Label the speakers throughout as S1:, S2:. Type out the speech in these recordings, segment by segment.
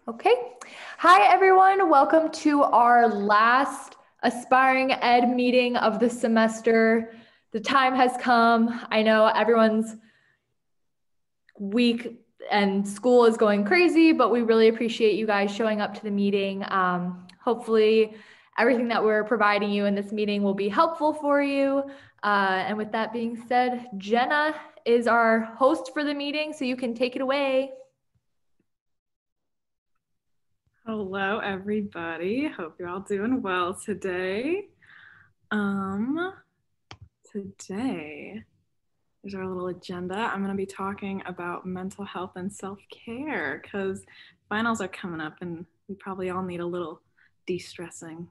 S1: Okay. Hi, everyone. Welcome to our last Aspiring Ed meeting of the semester. The time has come. I know everyone's week and school is going crazy, but we really appreciate you guys showing up to the meeting. Hopefully, everything that we're providing you in this meeting will be helpful for you. And with that being said, Jenna is our host for the meeting, so you can take it away.
S2: Hello, everybody. Hope you're all doing well today. Today is our little agenda. I'm going to be talking about mental health and self-care because finals are coming up and we probably all need a little de-stressing.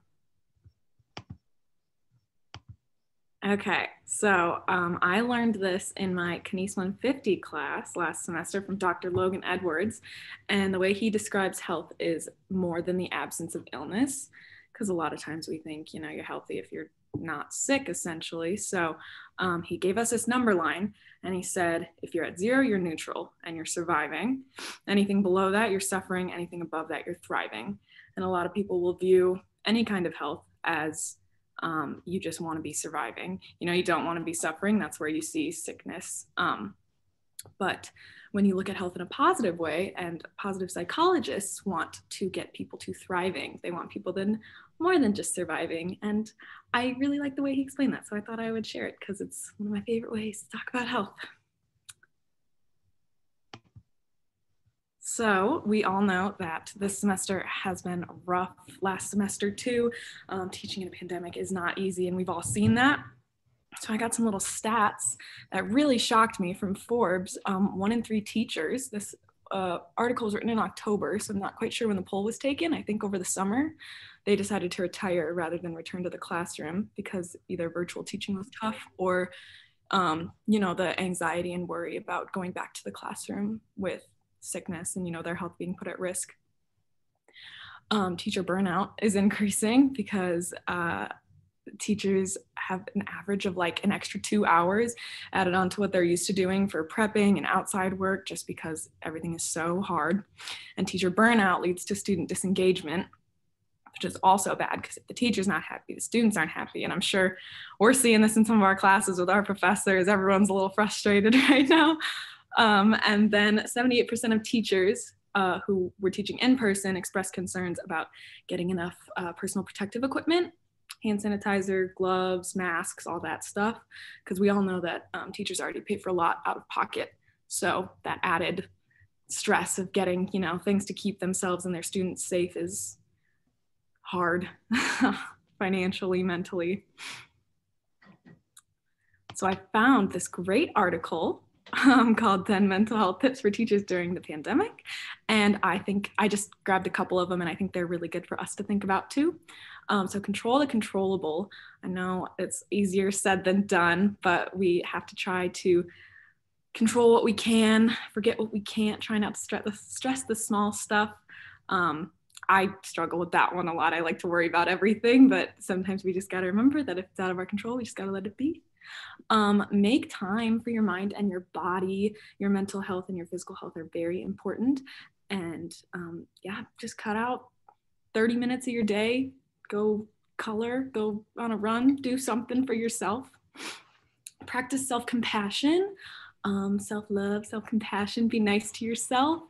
S2: Okay, so I learned this in my Kines 150 class last semester from Dr. Logan Edwards, and the way he describes health is more than the absence of illness, because a lot of times we think, you're healthy if you're not sick, essentially. So he gave us this number line, and he said, if you're at 0, you're neutral, and you're surviving. Anything below that, you're suffering. Anything above that, you're thriving. And a lot of people will view any kind of health as you just want to be surviving. You don't want to be suffering. That's where you see sickness. But when you look at health in a positive way, and positive psychologists want to get people to thriving, they want people then more than just surviving. And I really like the way he explained that. So I thought I would share it because it's one of my favorite ways to talk about health. So we all know that this semester has been rough. Last semester too, teaching in a pandemic is not easy, and we've all seen that. So I got some little stats that really shocked me from Forbes. 1 in 3 teachers, this article was written in October, so I'm not quite sure when the poll was taken. I think over the summer, they decided to retire rather than return to the classroom because either virtual teaching was tough or, the anxiety and worry about going back to the classroom with sickness and their health being put at risk. Teacher burnout is increasing because teachers have an average of like an extra 2 hours added on to what they're used to doing for prepping and outside work, just because everything is so hard. And teacher burnout leads to student disengagement, which is also bad because if the teacher's not happy, the students aren't happy. And I'm sure we're seeing this in some of our classes with our professors. Everyone's a little frustrated right now. And then 78% of teachers who were teaching in person expressed concerns about getting enough personal protective equipment, hand sanitizer, gloves, masks, all that stuff, because we all know that teachers already pay for a lot out of pocket. So that added stress of getting, things to keep themselves and their students safe is hard financially, mentally. So I found this great article called 10 Mental Health Tips for Teachers During the Pandemic. And I think I just grabbed a couple of them, and I think they're really good for us to think about too. So control the controllable. I know it's easier said than done, but we have to try to control what we can, forget what we can't, try not to stress the small stuff. I struggle with that one a lot. I like to worry about everything, but sometimes we just got to remember that if it's out of our control, we just got to let it be. Make time for your mind and your body. Your mental health and your physical health are very important. And just cut out 30 minutes of your day. Go color, go on a run, do something for yourself. Practice self-compassion, self-love, self-compassion, be nice to yourself.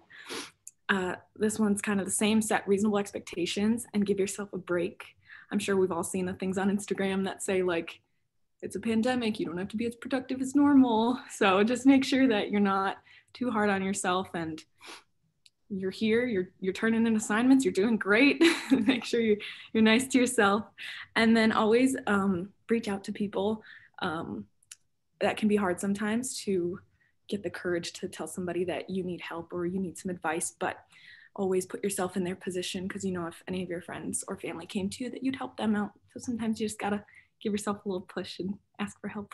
S2: This one's kind of the same, set reasonable expectations and give yourself a break. I'm sure we've all seen the things on Instagram that say like, it's a pandemic, you don't have to be as productive as normal. So just make sure that you're not too hard on yourself and you're here, you're turning in assignments, you're doing great. Make sure you're nice to yourself. And then always reach out to people. That can be hard sometimes to get the courage to tell somebody that you need help or you need some advice, but always put yourself in their position because if any of your friends or family came to you that you'd help them out. So sometimes you just gotta give yourself a little push and ask for help.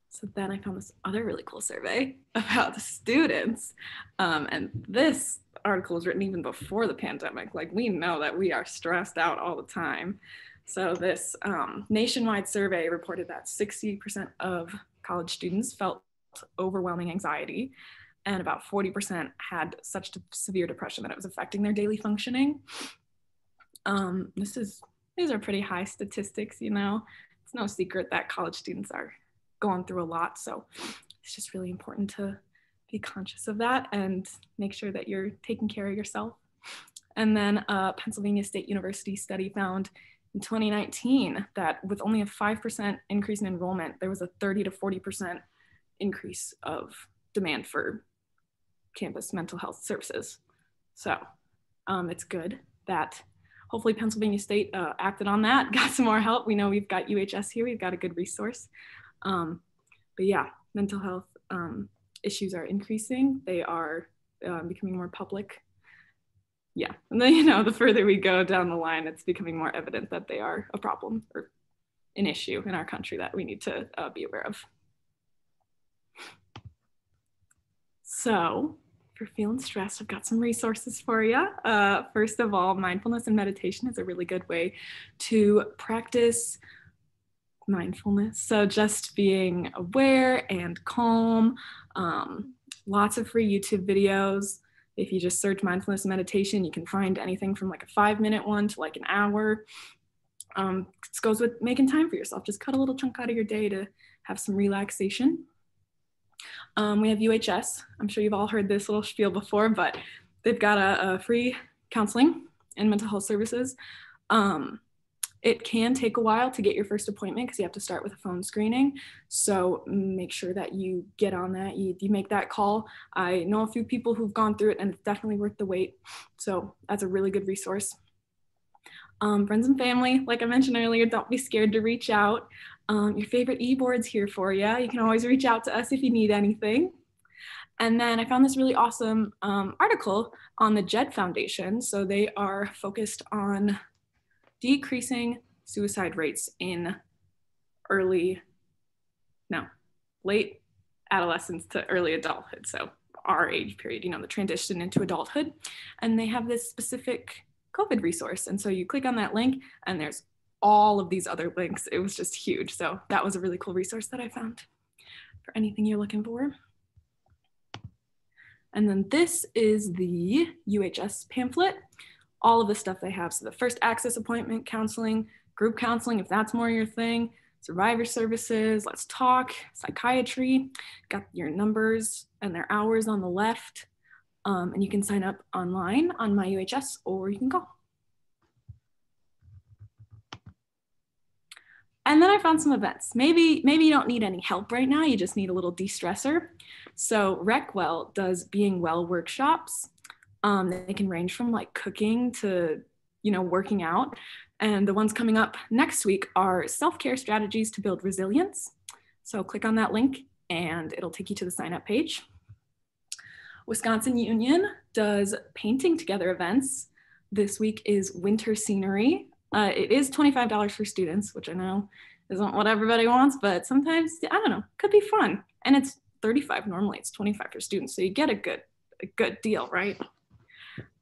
S2: So then I found this other really cool survey about the students. And this article was written even before the pandemic. Like, we know that we are stressed out all the time. So this nationwide survey reported that 60% of college students felt overwhelming anxiety. and about 40% had such severe depression that it was affecting their daily functioning. These are pretty high statistics, you know. It's no secret that college students are going through a lot, so it's just really important to be conscious of that and make sure that you're taking care of yourself. And then Pennsylvania State University study found in 2019 that with only a 5% increase in enrollment, there was a 30 to 40% increase of demand for campus mental health services. So it's good that hopefully Pennsylvania State acted on that, got some more help. We know we've got UHS here, we've got a good resource. But yeah, mental health issues are increasing. They are becoming more public. Yeah, and then, you know, the further we go down the line, it's becoming more evident that they are a problem or an issue in our country that we need to be aware of. So if you're feeling stressed, I've got some resources for you. First of all, mindfulness and meditation is a really good way to practice mindfulness. So just being aware and calm, lots of free YouTube videos. If you just search mindfulness and meditation, you can find anything from like a 5-minute one to like an hour. This goes with making time for yourself. Just cut a little chunk out of your day to have some relaxation. We have UHS. I'm sure you've all heard this little spiel before, but they've got a free counseling and mental health services. It can take a while to get your first appointment because you have to start with a phone screening. So make sure that you get on that, you make that call. I know a few people who've gone through it and it's definitely worth the wait. So that's a really good resource. Friends and family, like I mentioned earlier, don't be scared to reach out. Your favorite e-board's here for you. You can always reach out to us if you need anything. And then I found this really awesome article on the JED Foundation. So they are focused on decreasing suicide rates in late adolescence to early adulthood. So our age period, you know, the transition into adulthood. And they have this specific COVID resource. And so you click on that link and there's all of these other links. It was just huge. So that was a really cool resource that I found for anything you're looking for. And then this is the UHS pamphlet. All of the stuff they have. So the first access appointment counseling, group counseling, if that's more your thing, survivor services, let's talk, psychiatry, got your numbers and their hours on the left. And you can sign up online on My UHS or you can call. And then I found some events. Maybe you don't need any help right now, you just need a little de-stressor. So RecWell does Being Well workshops. They can range from like cooking to, you know, working out. And the ones coming up next week are self-care strategies to build resilience. So click on that link and it'll take you to the sign up page. Wisconsin Union does painting together events. This week is winter scenery. It is $25 for students, which I know isn't what everybody wants, but sometimes, I don't know, could be fun. And it's $35 normally, it's $25 for students. So you get a good deal, right?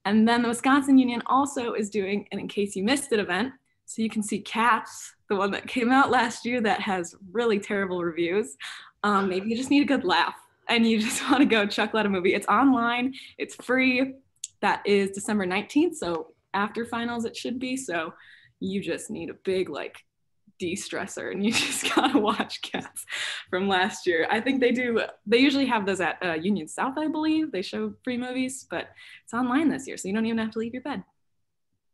S2: And then the Wisconsin Union also is doing an In Case You Missed It event. So you can see Cats, the one that came out last year that has really terrible reviews. Maybe you just need a good laugh and you just want to go chuckle at a movie. It's online, it's free. That is December 19th. So after finals it should be. So you just need a big like de-stressor and you just gotta watch Cats from last year. I think they usually have those at Union South, I believe. They show free movies, but it's online this year, so you don't even have to leave your bed.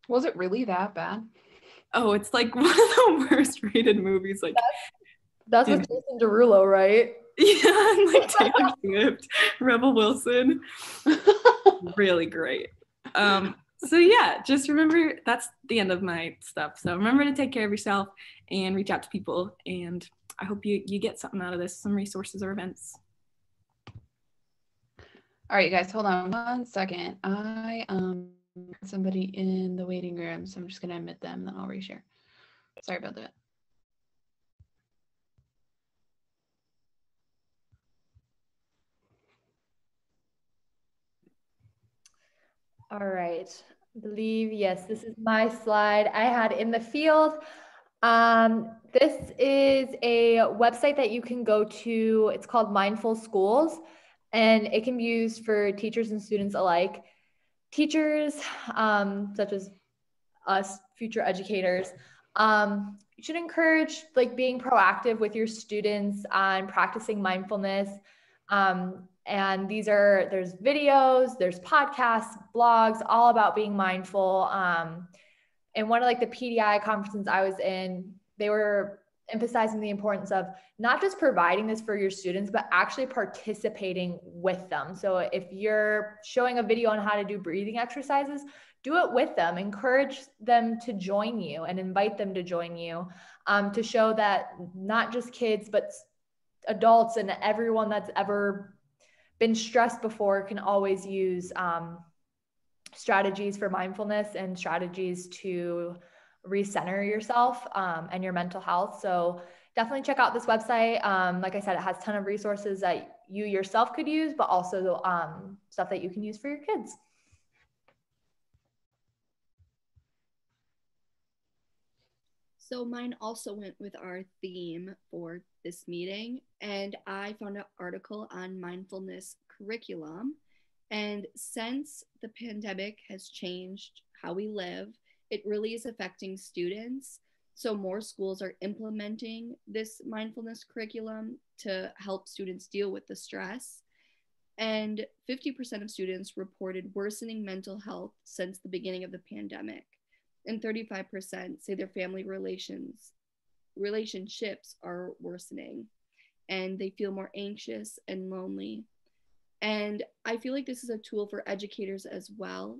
S3: Was it really that bad?
S2: Oh, it's like one of the worst rated movies. Like
S1: that's with Jason Derulo, right?
S2: Yeah, and like Taylor Swift, Rebel Wilson. Really great. So yeah, just remember, that's the end of my stuff. So remember to take care of yourself and reach out to people. And I hope you get something out of this, some resources or events.
S3: All right, you guys, hold on one second. I somebody in the waiting room, so I'm just gonna admit them, then I'll reshare. Sorry about that.
S1: All right, I believe, yes, this is my slide I had in the field. This is a website that you can go to. It's called Mindful Schools. and it can be used for teachers and students alike. Teachers, such as us, future educators, you should encourage like being proactive with your students on practicing mindfulness. And there's videos, there's podcasts, blogs, all about being mindful. And one of like the PDI conferences I was in, they were emphasizing the importance of not just providing this for your students, but actually participating with them. So if you're showing a video on how to do breathing exercises, do it with them, encourage them to join you and invite them to join you, to show that not just kids, but adults and everyone that's ever been stressed before can always use strategies for mindfulness and strategies to recenter yourself and your mental health. So definitely check out this website. Like I said, it has a ton of resources that you yourself could use, but also stuff that you can use for your kids.
S4: So mine also went with our theme for this meeting, and I found an article on Mindfulness Curriculum. And since the pandemic has changed how we live, it really is affecting students. So more schools are implementing this mindfulness curriculum to help students deal with the stress. And 50% of students reported worsening mental health since the beginning of the pandemic. And 35% say their family relationships are worsening, and they feel more anxious and lonely. And I feel like this is a tool for educators as well,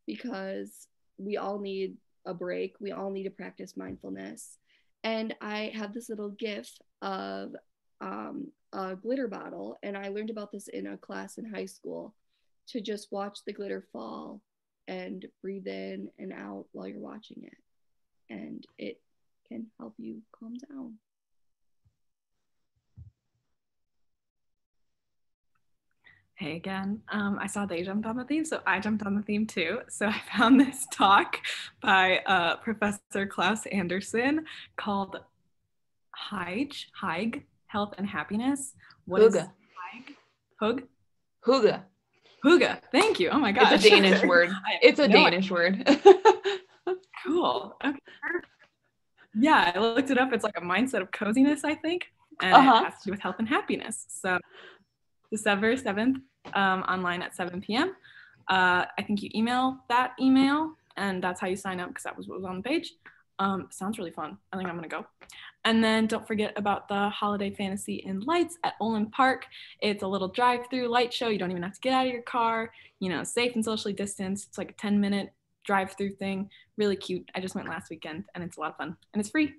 S4: because we all need a break. We all need to practice mindfulness. And I have this little GIF of a glitter bottle, and I learned about this in a class in high school, to just watch the glitter fall and breathe in and out while you're watching it. And it can help you calm down.
S2: Hey again, I saw they jumped on the theme, so I jumped on the theme too. So I found this talk by Professor Klaus Anderson called Hygge, Health and Happiness. What is Hygge?
S3: Hygge.
S2: Hygge, thank you. Oh my gosh.
S3: It's a Danish word. It's a Danish word.
S2: Cool. Okay. Yeah, I looked it up. It's like a mindset of coziness, I think. And it has to do with health and happiness. So December 7th, online at 7 p.m. I think you email that email, and that's how you sign up, because that was what was on the page. Sounds really fun. I think I'm gonna go. And then don't forget about the Holiday Fantasy in Lights at Olin Park. It's a little drive-through light show. You don't even have to get out of your car, safe and socially distanced. It's like a 10-minute drive-through thing. Really cute. I just went last weekend, and it's a lot of fun, and it's free.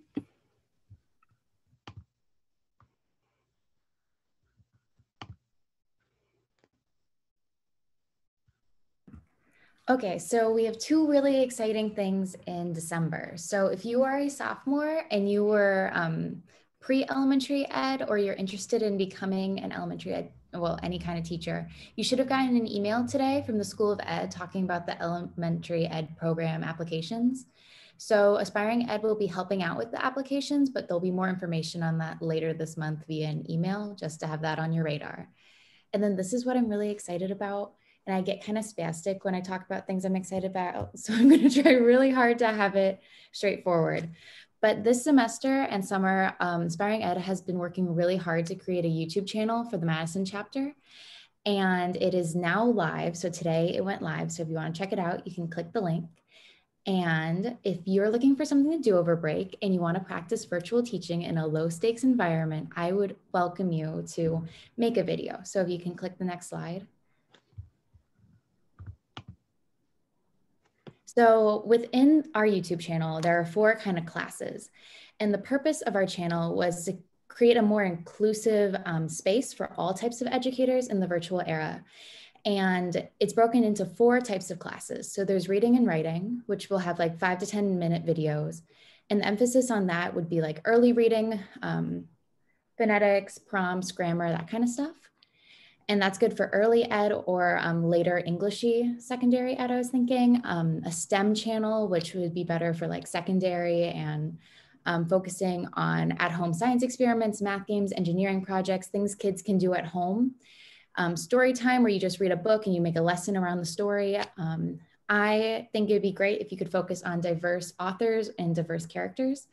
S5: Okay, so we have two really exciting things in December. So if you are a sophomore and you were pre-elementary ed, or you're interested in becoming an elementary ed, well, any kind of teacher, you should have gotten an email today from the School of Ed talking about the elementary ed program applications. So Aspiring Ed will be helping out with the applications, but there'll be more information on that later this month via an email, just to have that on your radar. And then this is what I'm really excited about. And I get kind of spastic when I talk about things I'm excited about. So I'm going to try really hard to have it straightforward. But this semester and summer, Aspiring Ed has been working really hard to create a YouTube channel for the Madison chapter. And it is now live. So today it went live. So if you want to check it out, you can click the link. And if you're looking for something to do over break and you want to practice virtual teaching in a low stakes environment, I would welcome you to make a video. So if you can click the next slide. So within our YouTube channel, there are 4 kind of classes. And the purpose of our channel was to create a more inclusive space for all types of educators in the virtual era. And it's broken into 4 types of classes. So there's reading and writing, which will have like 5 to 10 minute videos. And the emphasis on that would be like early reading, phonetics, prompts, grammar, that kind of stuff. And that's good for early ed or later Englishy secondary ed, I was thinking. A STEM channel, which would be better for like secondary and focusing on at-home science experiments, math games, engineering projects, things kids can do at home. story time where you just read a book and you make a lesson around the story. I think it'd be great if you could focus on diverse authors and diverse characters.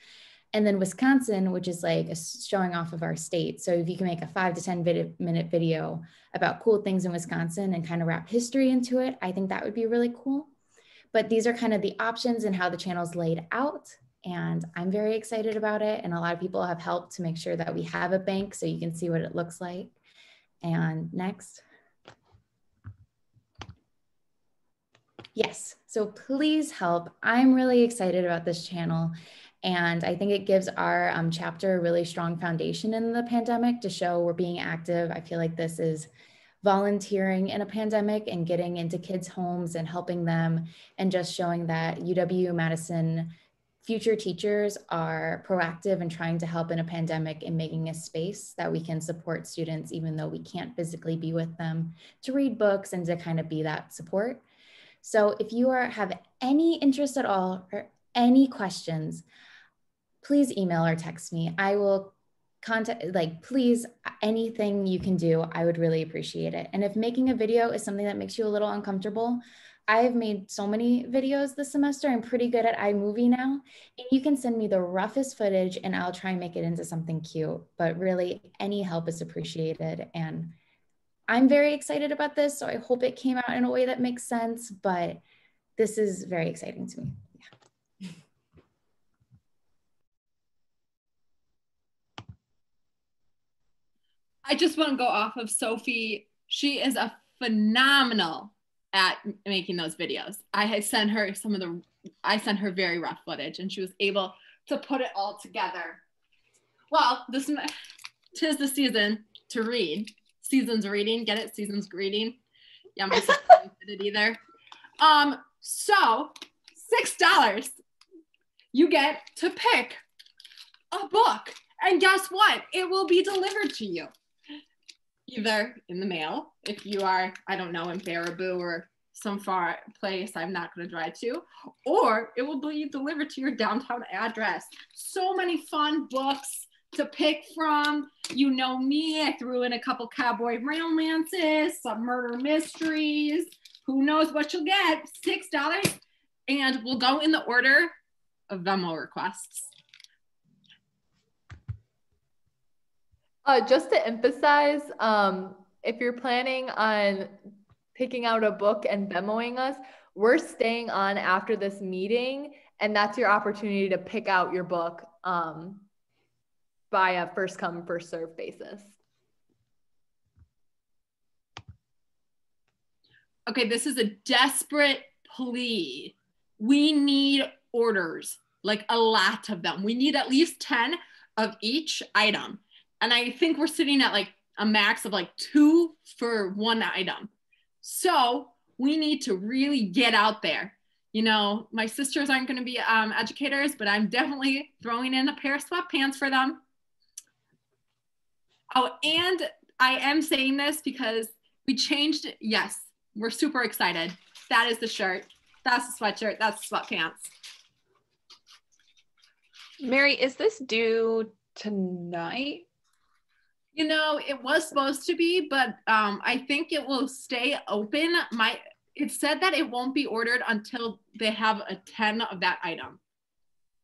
S5: And then Wisconsin, which is like a showing off of our state. So if you can make a 5 to 10 minute video about cool things in Wisconsin and kind of wrap history into it, I think that would be really cool. But these are kind of the options and how the channel's laid out. And I'm very excited about it. And a lot of people have helped to make sure that we have a bank so you can see what it looks like. And next. Yes, so please help. I'm really excited about this channel. And I think it gives our chapter a really strong foundation in the pandemic to show we're being active. I feel like this is volunteering in a pandemic and getting into kids' homes and helping them, and just showing that UW-Madison future teachers are proactive and trying to help in a pandemic and making a space that we can support students even though we can't physically be with them, to read books and to kind of be that support. So if you have any interest at all or any questions, please email or text me. I will contact, please, anything you can do, I would really appreciate it. And if making a video is something that makes you a little uncomfortable, I've made so many videos this semester. I'm pretty good at iMovie now. And you can send me the roughest footage and I'll try and make it into something cute. But really, any help is appreciated. And I'm very excited about this. So I hope it came out in a way that makes sense. But this is very exciting to me.
S6: I just want to go off of Sophie. She is a phenomenal at making those videos. I sent her very rough footage and she was able to put it all together. Well, tis the season to read. Season's reading, get it? Season's greeting. Yeah, my sister didn't get it either. So $6, you get to pick a book. And guess what? It will be delivered to you. Either in the mail, if you are, I don't know, in Baraboo or some far place I'm not going to drive to, or it will be delivered to your downtown address. So many fun books to pick from. You know me, I threw in a couple cowboy romances, some murder mysteries. Who knows what you'll get? $6, and we'll go in the order of Venmo requests.
S1: Just to emphasize, if you're planning on picking out a book and Venmoing us, we're staying on after this meeting, and that's your opportunity to pick out your book by a first come, first serve basis.
S6: Okay, this is a desperate plea. We need orders, like a lot of them. We need at least 10 of each item. And I think we're sitting at like a max of like 2 for one item. So we need to really get out there. You know, my sisters aren't going to be educators, but I'm definitely throwing in a pair of sweatpants for them. Oh, and I am saying this because we changed it. Yes, we're super excited. That is the shirt. That's the sweatshirt. That's the sweatpants.
S3: Mary, is this due tonight?
S6: You know, it was supposed to be, but I think it will stay open. It said that it won't be ordered until they have a 10 of that item.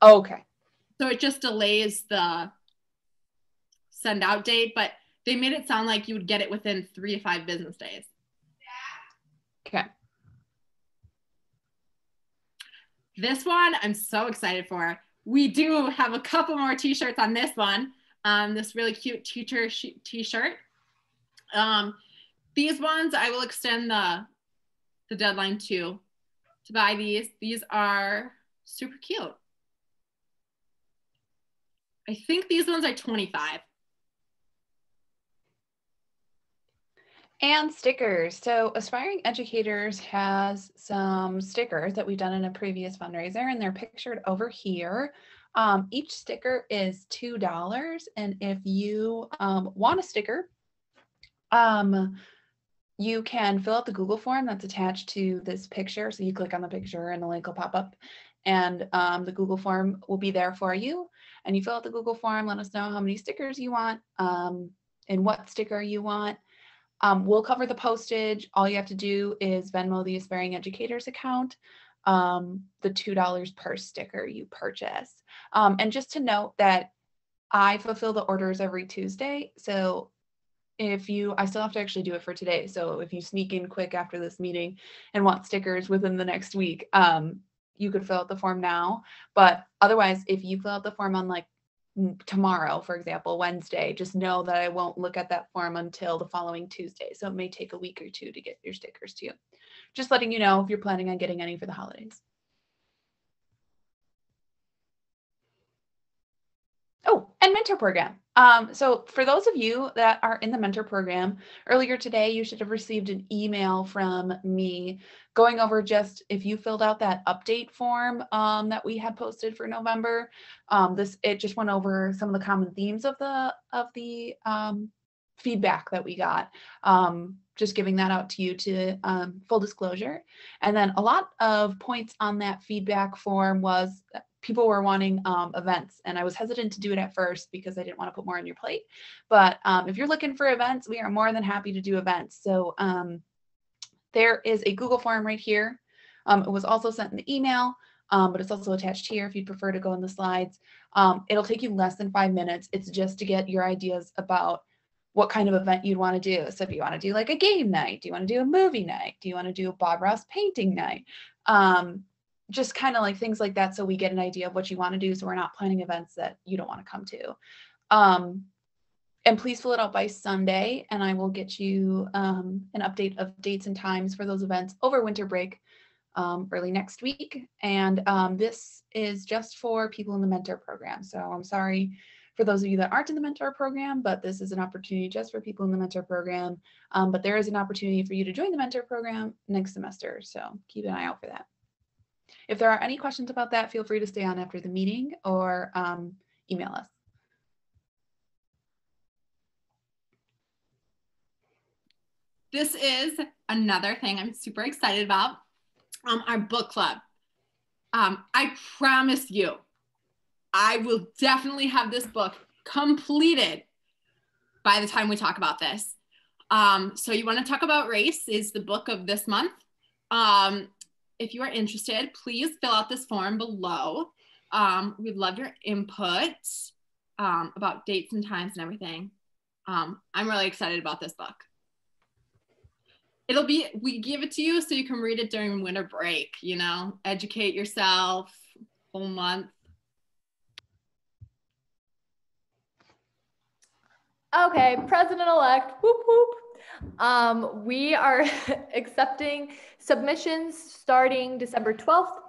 S3: Okay.
S6: So it just delays the send out date, but they made it sound like you would get it within 3 to 5 business days.
S3: Okay.
S6: This one I'm so excited for. We do have a couple more t-shirts on this one. This really cute teacher t-shirt. These ones I will extend the deadline to buy these. These are super cute. I think these ones are $25.
S3: And stickers. So Aspiring Educators has some stickers that we've done in a previous fundraiser, and they're pictured over here. Each sticker is $2, and if you want a sticker, you can fill out the Google form that's attached to this picture. So you click on the picture and the link will pop up, and the Google form will be there for you. And you fill out the Google form, let us know how many stickers you want and what sticker you want. We'll cover the postage. All you have to do is Venmo the Aspiring Educators account, the $2 per sticker you purchase. And just to note that I fulfill the orders every Tuesday. So I still have to actually do it for today. So if you sneak in quick after this meeting and want stickers within the next week, you could fill out the form now. But otherwise, if you fill out the form on like tomorrow, for example, Wednesday, just know that I won't look at that form until the following Tuesday. So it may take a week or two to get your stickers to you. Just letting you know if you're planning on getting any for the holidays. Oh, and mentor program. So for those of you that are in the mentor program, earlier today, you should have received an email from me going over just if you filled out that update form that we had posted for November. It just went over some of the common themes of the feedback that we got. Just giving that out to you to full disclosure. And then a lot of points on that feedback form was people were wanting events, and I was hesitant to do it at first because I didn't want to put more on your plate. But if you're looking for events, we are more than happy to do events. So there is a Google form right here. It was also sent in the email, but it's also attached here if you'd prefer to go in the slides. It'll take you less than 5 minutes. It's just to get your ideas about what kind of event you'd want to do. So if you want to do like a game night, do you want to do a movie night? Do you want to do a Bob Ross painting night? Just kind of like things like that, so we get an idea of what you want to do, so we're not planning events that you don't want to come to. And please fill it out by Sunday, and I will get you an update of dates and times for those events over winter break early next week. And this is just for people in the mentor program. So I'm sorry for those of you that aren't in the mentor program, but this is an opportunity just for people in the mentor program. But there is an opportunity for you to join the mentor program next semester, so keep an eye out for that. If there are any questions about that, feel free to stay on after the meeting or email us.
S6: This is another thing I'm super excited about, our book club. I promise you, I will definitely have this book completed by the time we talk about this. So You Want to Talk About Race is the book of this month. If you are interested, please fill out this form below. We'd love your input about dates and times and everything. I'm really excited about this book. We give it to you so you can read it during winter break, educate yourself, whole month.
S1: Okay, President-elect, whoop, whoop. We are accepting submissions starting December 12th.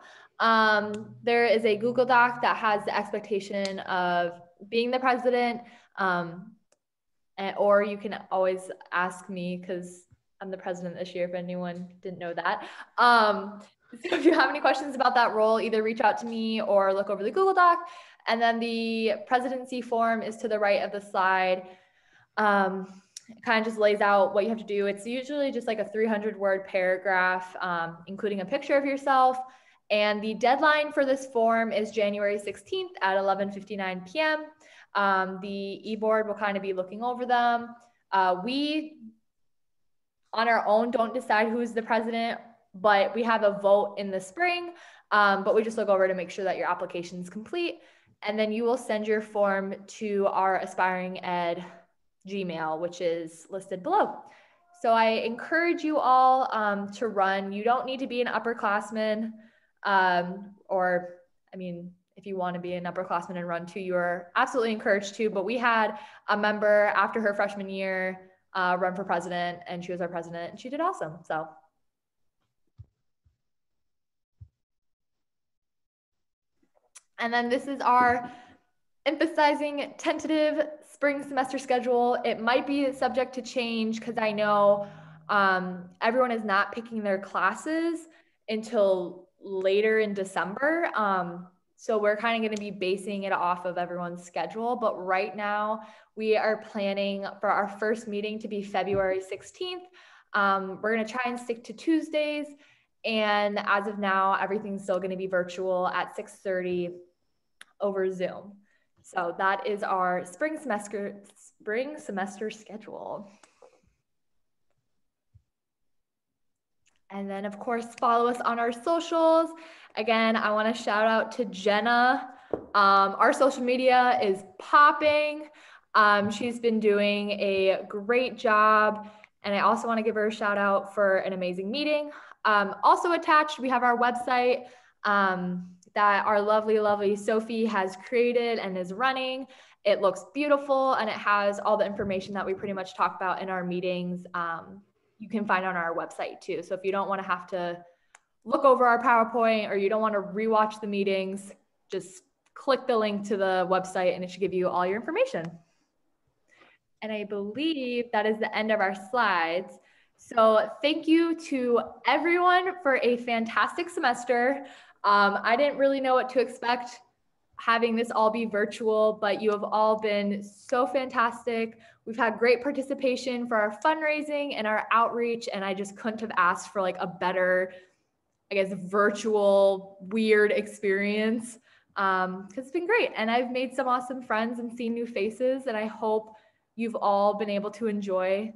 S1: There is a Google Doc that has the expectation of being the president, or you can always ask me because I'm the president this year, if anyone didn't know that. So if you have any questions about that role, either reach out to me or look over the Google Doc. And then the presidency form is to the right of the slide. It kind of just lays out what you have to do. It's usually just like a 300-word paragraph, including a picture of yourself. And the deadline for this form is January 16th at 11:59 p.m. The e-board will kind of be looking over them. We, on our own, don't decide who's the president, but we have a vote in the spring. But we just look over to make sure that your application is complete. And then you will send your form to our Aspiring Ed Gmail, which is listed below. So I encourage you all to run. You don't need to be an upperclassman, if you want to be an upperclassman and run too, you're absolutely encouraged to. But we had a member after her freshman year run for president, and she was our president, and she did awesome. So. And then this is our emphasizing tentative spring semester schedule. It might be subject to change because I know everyone is not picking their classes until later in December. So we're kind of going to be basing it off of everyone's schedule. But right now we are planning for our first meeting to be February 16th. We're going to try and stick to Tuesdays. And as of now, everything's still going to be virtual at 6:30 over Zoom. So that is our spring semester schedule. And then of course, follow us on our socials. Again, I want to shout out to Jenna. Our social media is popping. She's been doing a great job. And I also want to give her a shout out for an amazing meeting. Also attached, we have our website that our lovely, lovely Sophie has created and is running. It looks beautiful and it has all the information that we pretty much talk about in our meetings. You can find on our website too. So if you don't want to have to look over our PowerPoint or you don't want to rewatch the meetings, just click the link to the website and it should give you all your information. And I believe that is the end of our slides. So thank you to everyone for a fantastic semester. I didn't really know what to expect having this all be virtual, but you have all been so fantastic. We've had great participation for our fundraising and our outreach, and I just couldn't have asked for like a better, I guess, virtual weird experience because it's been great. And I've made some awesome friends and seen new faces, and I hope you've all been able to enjoy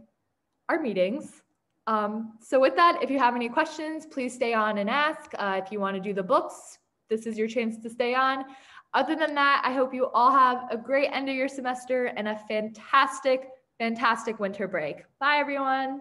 S1: our meetings. So with that, if you have any questions, please stay on and ask. If you want to do the books, this is your chance to stay on. Other than that, I hope you all have a great end of your semester and a fantastic, fantastic winter break. Bye, everyone.